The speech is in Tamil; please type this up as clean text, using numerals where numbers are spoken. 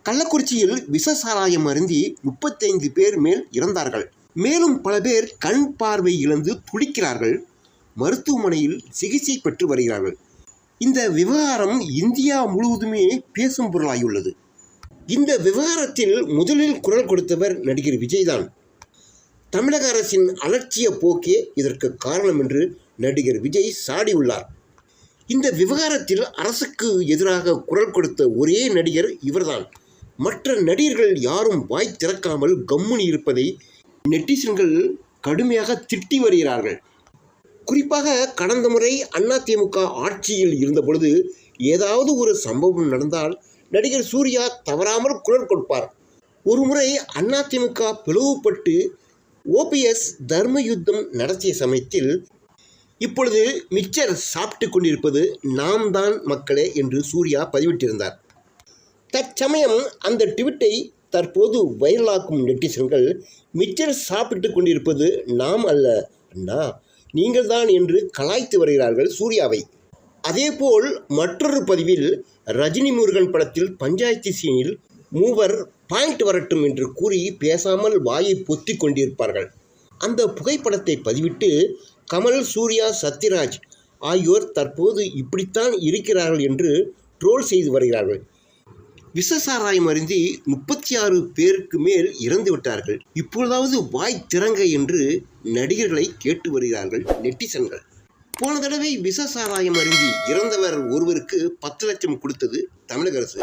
கள்ளக்குறிச்சியில் விஷ சாராயம் அருந்தி 35 பேர் மேல் இறந்தார்கள். மேலும் பல பேர் கண் பார்வை இழந்து துடிக்கிறார்கள். மருத்துவமனையில் சிகிச்சை பெற்று வருகிறார்கள். இந்த விவகாரம் இந்தியா முழுவதுமே பேசும் பொருளாகியுள்ளது. இந்த விவகாரத்தில் முதலில் குரல் கொடுத்தவர் நடிகர் விஜய்தான். தமிழக அரசின் அலட்சிய போக்கே இதற்கு காரணம் என்று நடிகர் விஜய் சாடியுள்ளார். இந்த விவகாரத்தில் அரசுக்கு எதிராக குரல் கொடுத்த ஒரே நடிகர் இவர்தான். மற்ற நடிகர்கள் யாரும் வாய் திறக்காமல் கம்முனி இருப்பதை நெட்டிசன்கள் கடுமையாக திட்டி வருகிறார்கள். குறிப்பாக கடந்த முறை அதிமுக ஆட்சியில் இருந்தபொழுது ஏதாவது ஒரு சம்பவம் நடந்தால் நடிகர் சூர்யா தவறாமல் குரல் கொடுப்பார். ஒருமுறை அதிமுக பிளவுபட்டு OPS தர்ம யுத்தம் நடத்திய சமயத்தில் இப்பொழுது மிச்சர் சாப்பிட்டு கொண்டிருப்பது நாம் தான் மக்களே என்று சூர்யா பதிவிட்டிருந்தார். தற்சமயம் அந்த ட்வீட்டை தற்போது வைரலாக்கும் நெட்டிசன்கள் மிச்சர் சாப்பிட்டு கொண்டிருப்பது நாம் அல்ல அண்ணா, நீங்கள் தான் என்று கலாய்த்து வருகிறார்கள் சூர்யாவை. அதேபோல் மற்றொரு பதிவில் ரஜினி முருகன் படத்தில் பஞ்சாயத்து சீனில் மூவர் பாயிண்ட் வரட்டும் என்று கூறி பேசாமல் வாயை பொத்தி கொண்டிருப்பார்கள். அந்த புகைப்படத்தை பதிவிட்டு கமல், சூர்யா, சத்யராஜ் ஆகியோர் தற்போது இப்படித்தான் இருக்கிறார்கள் என்று ட்ரோல் செய்து வருகிறார்கள். விஷசாராயம் அருந்தி 36 பேருக்கு மேல் இறந்து விட்டார்கள். இப்பொழுதாவது வாய் திறங்க என்று நடிகர்களை கேட்டு வருகிறார்கள் நெட்டிசன்கள். போன தடவை விஷசாராயம் அருந்தி இறந்தவர் ஒருவருக்கு 10 லட்சம் கொடுத்தது தமிழக அரசு.